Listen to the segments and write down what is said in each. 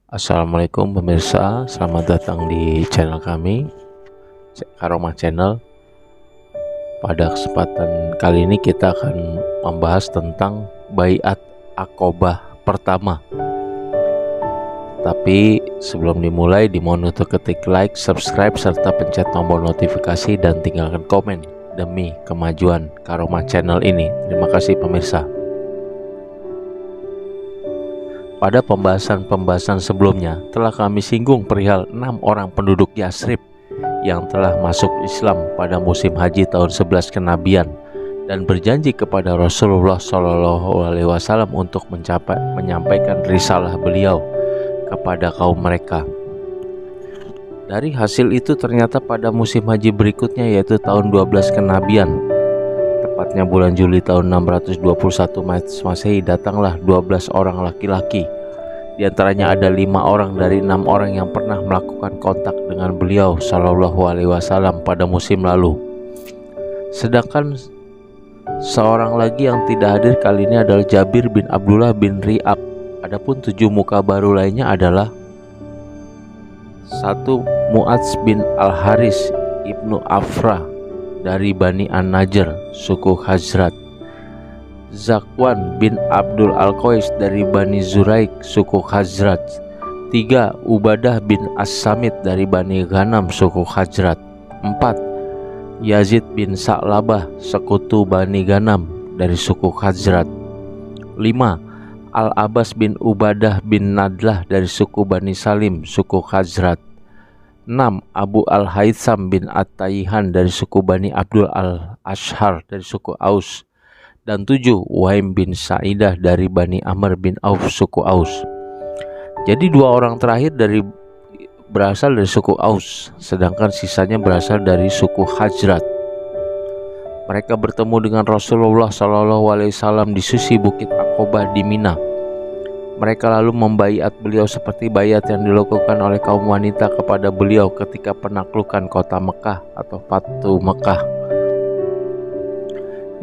Assalamualaikum pemirsa, selamat datang di channel kami, Karomah Channel. Pada kesempatan kali ini kita akan membahas tentang Baiat Aqobah pertama. Tapi sebelum dimulai, dimohon untuk ketik like, subscribe, serta pencet tombol notifikasi dan tinggalkan komen demi kemajuan Karomah Channel ini. Terima kasih pemirsa. Pada pembahasan sebelumnya telah kami singgung perihal 6 orang penduduk Yasrib yang telah masuk Islam pada musim haji tahun 11 kenabian dan berjanji kepada Rasulullah SAW untuk menyampaikan risalah beliau kepada kaum mereka. Dari hasil itu ternyata pada musim haji berikutnya, yaitu tahun 12 kenabian, tepatnya bulan Juli tahun 621 Masehi, datanglah 12 orang laki-laki. Di antaranya ada 5 orang dari 6 orang yang pernah melakukan kontak dengan beliau Shallallahu Alaihi Wasallam pada musim lalu. Sedangkan seorang lagi yang tidak hadir kali ini adalah Jabir bin Abdullah bin Ri'ab. Adapun 7 muka baru lainnya adalah 1. Mu'adz bin Al-Haris ibnu Afra dari Bani An-Najr, suku Khazraj. Zakwan bin Abdul Al-Qais dari Bani Zuraik, suku Khazraj. 3. Ubadah bin As-Samit dari Bani Ghanam, suku Khazraj. 4. Yazid bin Sa'labah, sekutu Bani Ghanam dari suku Khazraj. 5. Al-Abbas bin Ubadah bin Nadlah dari suku Bani Salim, suku Khazraj. 6. Abu Al-Haytham bin At-Tayyihan dari suku Bani Abdul Al-Ashhar dari suku Aus. Dan 7. Waim bin Sa'idah dari Bani Amr bin Auf, suku Aus. Jadi 2 orang terakhir berasal dari suku Aus, sedangkan sisanya berasal dari suku Khazraj. Mereka bertemu dengan Rasulullah SAW di sisi Bukit Aqobah di Mina. Mereka lalu membaiat beliau seperti baiat yang dilakukan oleh kaum wanita kepada beliau ketika penaklukan kota Mekah atau Fatu Mekah.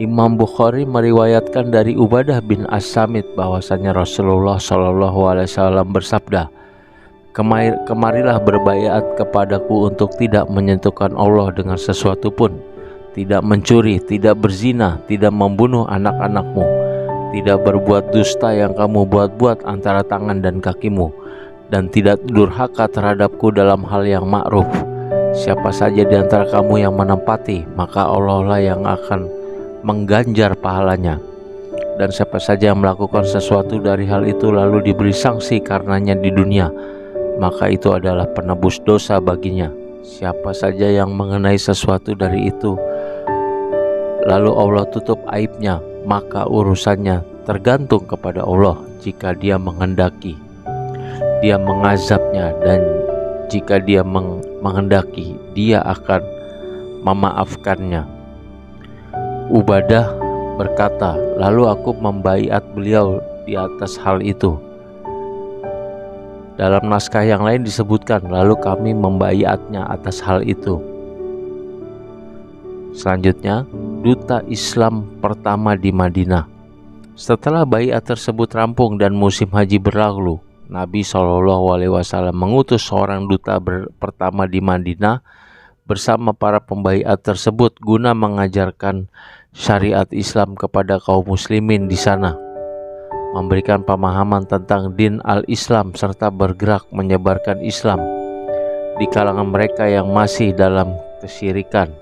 Imam Bukhari meriwayatkan dari Ubadah bin As-Samit bahwasanya Rasulullah SAW bersabda, Kemarilah berbaiat kepadaku untuk tidak menyentuhkan Allah dengan sesuatu pun, tidak mencuri, tidak berzina, tidak membunuh anak-anakmu, tidak berbuat dusta yang kamu buat-buat antara tangan dan kakimu, dan tidak durhaka terhadapku dalam hal yang ma'ruf. Siapa saja di antara kamu yang menempati, maka Allah lah yang akan mengganjar pahalanya. Dan siapa saja yang melakukan sesuatu dari hal itu lalu diberi sanksi karenanya di dunia, maka itu adalah penebus dosa baginya. Siapa saja yang mengenai sesuatu dari itu lalu Allah tutup aibnya, maka urusannya tergantung kepada Allah. Jika dia menghendaki, dia mengazabnya, dan jika dia menghendaki, dia akan memaafkannya. Ubadah berkata, lalu aku membaiat beliau di atas hal itu. Dalam naskah yang lain disebutkan, lalu kami membaiatnya atas hal itu. Selanjutnya, duta Islam pertama di Madinah. Setelah baiat tersebut rampung dan musim haji berlalu, Nabi SAW mengutus seorang duta pertama di Madinah bersama para pembaiat tersebut guna mengajarkan syariat Islam kepada kaum muslimin di sana, memberikan pemahaman tentang din al-Islam serta bergerak menyebarkan Islam di kalangan mereka yang masih dalam kesyirikan.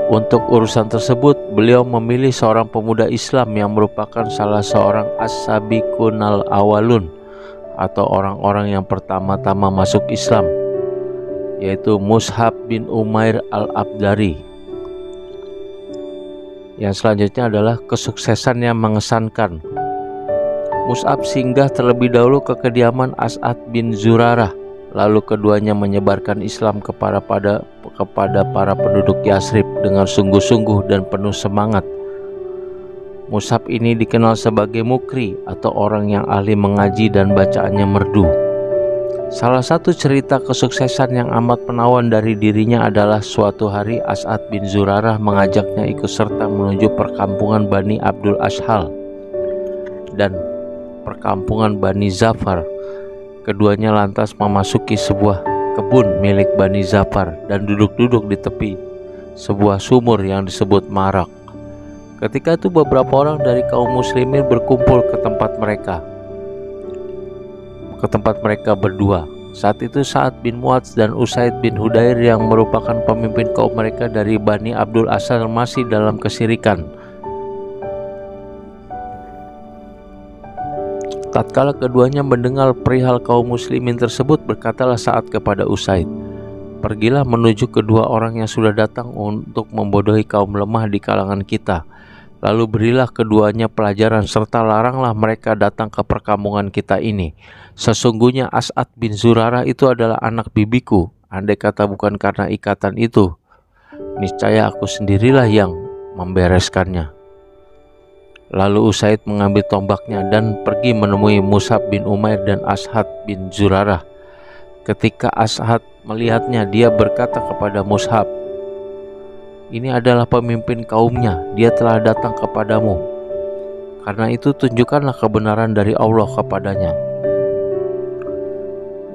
Untuk urusan tersebut, beliau memilih seorang pemuda Islam yang merupakan salah seorang as-sabiqunal awalun atau orang-orang yang pertama-tama masuk Islam, yaitu Mushab bin Umair al-Abdari. Yang selanjutnya adalah kesuksesan yang mengesankan. Mus'ab singgah terlebih dahulu ke kediaman As'ad bin Zurarah, lalu keduanya menyebarkan Islam kepada para penduduk Yasrib dengan sungguh-sungguh dan penuh semangat. Mus'ab ini dikenal sebagai mukri atau orang yang ahli mengaji dan bacaannya merdu. Salah satu cerita kesuksesan yang amat menawan dari dirinya adalah suatu hari As'ad bin Zurarah mengajaknya ikut serta menuju perkampungan Bani Abdul Ashhal dan perkampungan Bani Zafar. Keduanya lantas memasuki sebuah kebun milik Bani Zafar dan duduk-duduk di tepi sebuah sumur yang disebut Marak. Ketika itu beberapa orang dari kaum muslimin berkumpul ke tempat mereka berdua. Saat itu Sa'ad bin Mu'adz dan Usaid bin Hudair yang merupakan pemimpin kaum mereka dari Bani Abdul Asad masih dalam kesirikan. Tatkala keduanya mendengar perihal kaum muslimin tersebut, berkatalah Sa'ad kepada Usaid, "Pergilah menuju kedua orang yang sudah datang untuk membodohi kaum lemah di kalangan kita. Lalu berilah keduanya pelajaran serta laranglah mereka datang ke perkampungan kita ini. Sesungguhnya As'ad bin Zurarah itu adalah anak bibiku. Andai kata bukan karena ikatan itu, niscaya aku sendirilah yang membereskannya." Lalu Usaid mengambil tombaknya dan pergi menemui Mus'ab bin Umair dan As'ad bin Zurarah. Ketika As'ad melihatnya, dia berkata kepada Mus'ab, "Ini adalah pemimpin kaumnya, dia telah datang kepadamu. Karena itu tunjukkanlah kebenaran dari Allah kepadanya."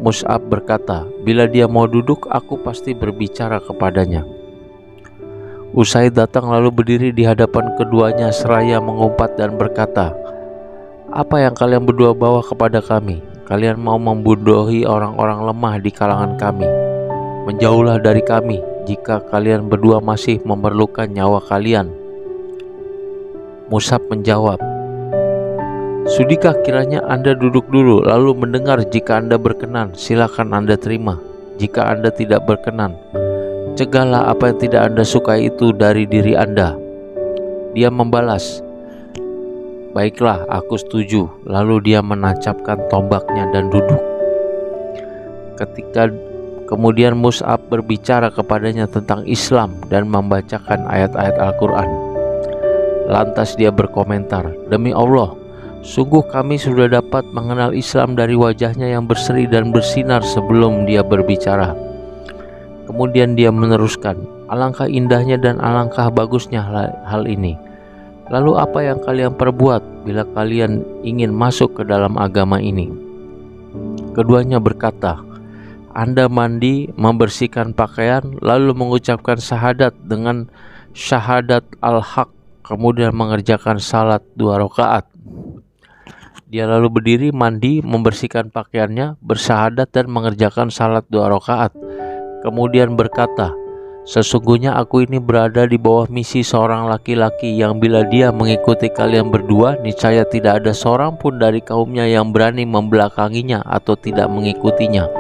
Mus'ab berkata, "Bila dia mau duduk, aku pasti berbicara kepadanya." Usaid datang lalu berdiri di hadapan keduanya seraya mengumpat dan berkata, "Apa yang kalian berdua bawa kepada kami? Kalian mau membodohi orang-orang lemah di kalangan kami. Menjauhlah dari kami jika kalian berdua masih memerlukan nyawa kalian." Mus'ab menjawab, "Sudikah kiranya Anda duduk dulu lalu mendengar? Jika Anda berkenan, silakan Anda terima. Jika Anda tidak berkenan, cegahlah apa yang tidak Anda sukai itu dari diri Anda." Dia membalas, "Baiklah, aku setuju." Lalu dia menancapkan tombaknya dan duduk. Kemudian Mus'ab berbicara kepadanya tentang Islam dan membacakan ayat-ayat Al-Quran. Lantas dia berkomentar, "Demi Allah, sungguh kami sudah dapat mengenal Islam dari wajahnya yang berseri dan bersinar sebelum dia berbicara." Kemudian dia meneruskan, "Alangkah indahnya dan alangkah bagusnya hal ini. Lalu apa yang kalian perbuat bila kalian ingin masuk ke dalam agama ini?" Keduanya berkata, "Anda mandi, membersihkan pakaian, lalu mengucapkan syahadat dengan syahadat al-haq, kemudian mengerjakan salat 2 rakaat." Dia lalu berdiri, mandi, membersihkan pakaiannya, bersyahadat dan mengerjakan salat 2 rakaat. Kemudian berkata, "Sesungguhnya aku ini berada di bawah misi seorang laki-laki yang bila dia mengikuti kalian berdua, niscaya tidak ada seorang pun dari kaumnya yang berani membelakanginya atau tidak mengikutinya.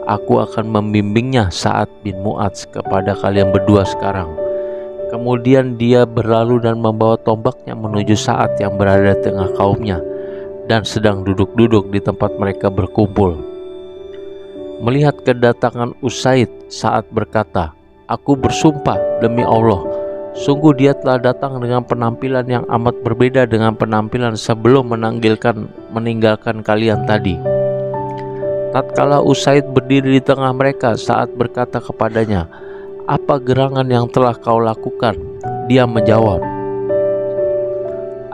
Aku akan membimbingnya Sa'ad bin Mu'adz kepada kalian berdua sekarang." Kemudian dia berlalu dan membawa tombaknya menuju Sa'ad yang berada di tengah kaumnya dan sedang duduk-duduk di tempat mereka berkumpul. Melihat kedatangan Usaid, Sa'ad berkata, "Aku bersumpah demi Allah, sungguh dia telah datang dengan penampilan yang amat berbeda dengan penampilan sebelum meninggalkan kalian tadi." Tatkala Usaid berdiri di tengah mereka, Sa'ad berkata kepadanya, "Apa gerangan yang telah kau lakukan?" Dia menjawab,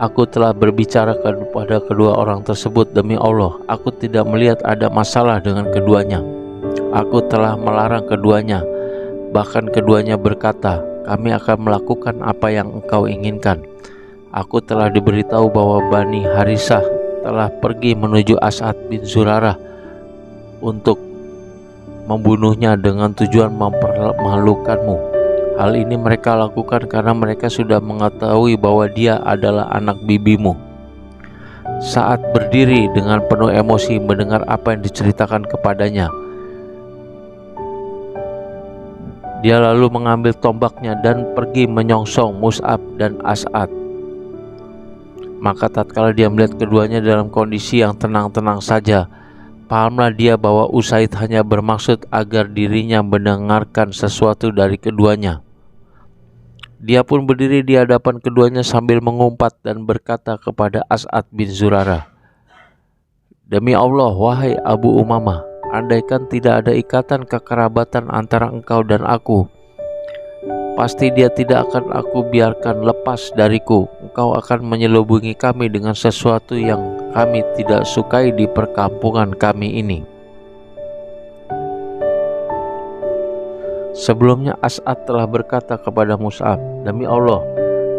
"Aku telah berbicara kepada kedua orang tersebut. Demi Allah, aku tidak melihat ada masalah dengan keduanya. Aku telah melarang keduanya. Bahkan keduanya berkata, kami akan melakukan apa yang engkau inginkan. Aku telah diberitahu bahwa Bani Harisah telah pergi menuju As'ad bin Zurarah untuk membunuhnya dengan tujuan mempermalukanmu. Hal ini mereka lakukan karena mereka sudah mengetahui bahwa dia adalah anak bibimu." Saat berdiri dengan penuh emosi mendengar apa yang diceritakan kepadanya, dia lalu mengambil tombaknya dan pergi menyongsong Mus'ab dan As'ad. Maka tatkala dia melihat keduanya dalam kondisi yang tenang-tenang saja, pahamlah dia bahwa Usaid hanya bermaksud agar dirinya mendengarkan sesuatu dari keduanya. Dia pun berdiri di hadapan keduanya sambil mengumpat dan berkata kepada As'ad bin Zurarah, "Demi Allah, wahai Abu Umamah, andaikan tidak ada ikatan kekerabatan antara engkau dan aku, pasti dia tidak akan aku biarkan lepas dariku. Engkau akan menyelubungi kami dengan sesuatu yang kami tidak sukai di perkampungan kami ini. Sebelumnya As'ad telah berkata kepada Mus'ab, demi Allah,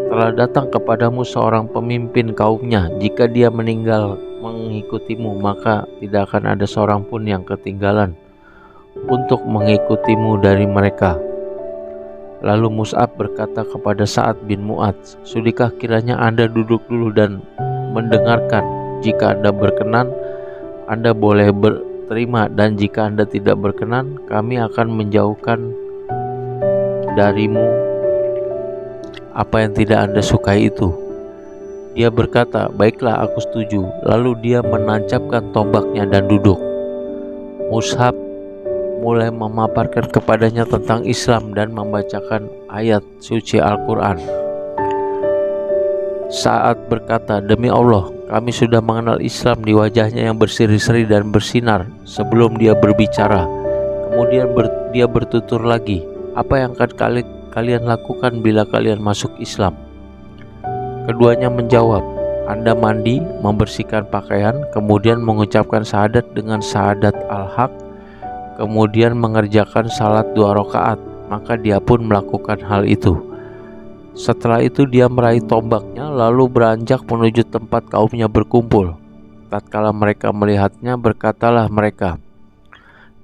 telah datang kepadamu seorang pemimpin kaumnya. Jika dia meninggal mengikutimu, maka tidak akan ada seorang pun yang ketinggalan untuk mengikutimu dari mereka. Lalu Mus'ab berkata kepada Sa'ad bin Mu'adz, sudahkah kiranya Anda duduk dulu dan mendengarkan? Jika Anda berkenan, Anda boleh berterima, dan jika Anda tidak berkenan, kami akan menjauhkan darimu apa yang tidak Anda sukai itu. Dia berkata, baiklah, aku setuju. Lalu dia menancapkan tombaknya dan duduk. Mus'ab mulai memaparkan kepadanya tentang Islam dan membacakan ayat suci Al-Quran. Sa'ad berkata, demi Allah, kami sudah mengenal Islam di wajahnya yang berseri-seri dan bersinar sebelum dia berbicara. Kemudian dia bertutur lagi, apa yang akan kalian lakukan bila kalian masuk Islam? Keduanya menjawab, Anda mandi, membersihkan pakaian, kemudian mengucapkan syahadat dengan syahadat al-haq, kemudian mengerjakan salat 2 rakaat. Maka dia pun melakukan hal itu. Setelah itu dia meraih tombaknya lalu beranjak menuju tempat kaumnya berkumpul. Tatkala mereka melihatnya, berkatalah mereka,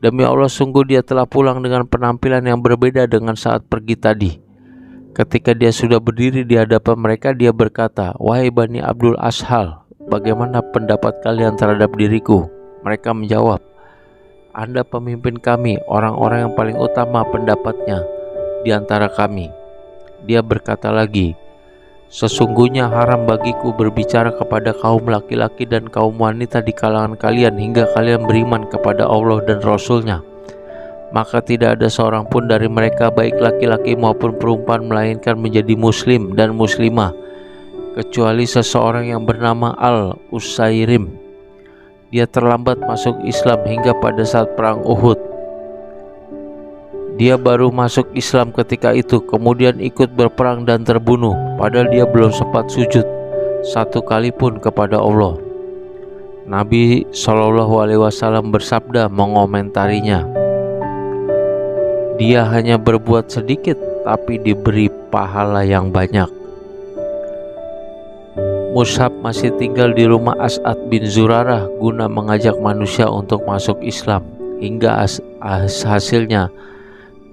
demi Allah, sungguh dia telah pulang dengan penampilan yang berbeda dengan saat pergi tadi. Ketika dia sudah berdiri di hadapan mereka, dia berkata, wahai Bani Abdul Ashal, bagaimana pendapat kalian terhadap diriku? Mereka menjawab, Anda pemimpin kami, orang-orang yang paling utama pendapatnya di antara kami. Dia berkata lagi, sesungguhnya haram bagiku berbicara kepada kaum laki-laki dan kaum wanita di kalangan kalian hingga kalian beriman kepada Allah dan Rasul-Nya. Maka tidak ada seorang pun dari mereka, baik laki-laki maupun perempuan, melainkan menjadi muslim dan muslimah, kecuali seseorang yang bernama Al-Usairim. Dia terlambat masuk Islam hingga pada saat perang Uhud. Dia baru masuk Islam ketika itu, kemudian ikut berperang dan terbunuh, padahal dia belum sempat sujud satu kali pun kepada Allah. Nabi SAW bersabda mengomentarinya, dia hanya berbuat sedikit tapi diberi pahala yang banyak. Mus'ab masih tinggal di rumah As'ad bin Zurarah guna mengajak manusia untuk masuk Islam. Hingga hasilnya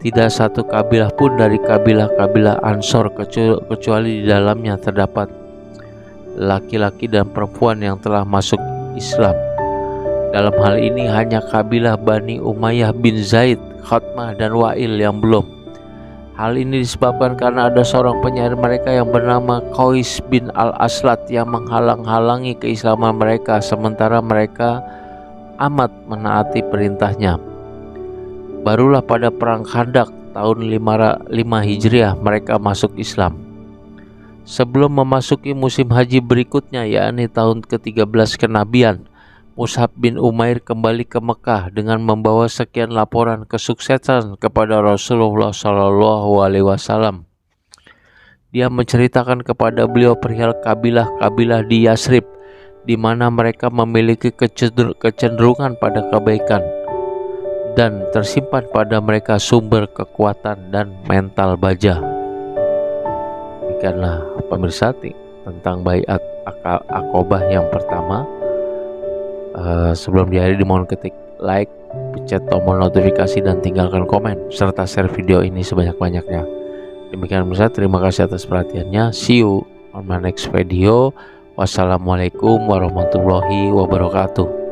tidak satu kabilah pun dari kabilah-kabilah Ansor kecuali di dalamnya terdapat laki-laki dan perempuan yang telah masuk Islam. Dalam hal ini hanya kabilah Bani Umayyah bin Zaid, Khatmah dan Wa'il yang belum. Hal ini disebabkan karena ada seorang penyair mereka yang bernama Qais bin Al-Aslat yang menghalang-halangi keislaman mereka, sementara mereka amat menaati perintahnya. Barulah pada perang Khandak tahun 5 Hijriah mereka masuk Islam. Sebelum memasuki musim haji berikutnya, yakni tahun ke-13 kenabian, Mus'ab bin Umair kembali ke Mekah dengan membawa sekian laporan kesuksesan kepada Rasulullah SAW. Dia menceritakan kepada beliau perihal kabilah-kabilah di Yasrib, di mana mereka memiliki kecenderungan pada kebaikan dan tersimpan pada mereka sumber kekuatan dan mental baja. Demikianlah pemirsa tentang baiat Aqobah yang pertama. Sebelum diakhiri dimohon ketik like, pencet tombol notifikasi dan tinggalkan komen serta share video ini sebanyak-banyaknya. Demikian pemirsa, terima kasih atas perhatiannya. See you on my next video. Wassalamualaikum warahmatullahi wabarakatuh.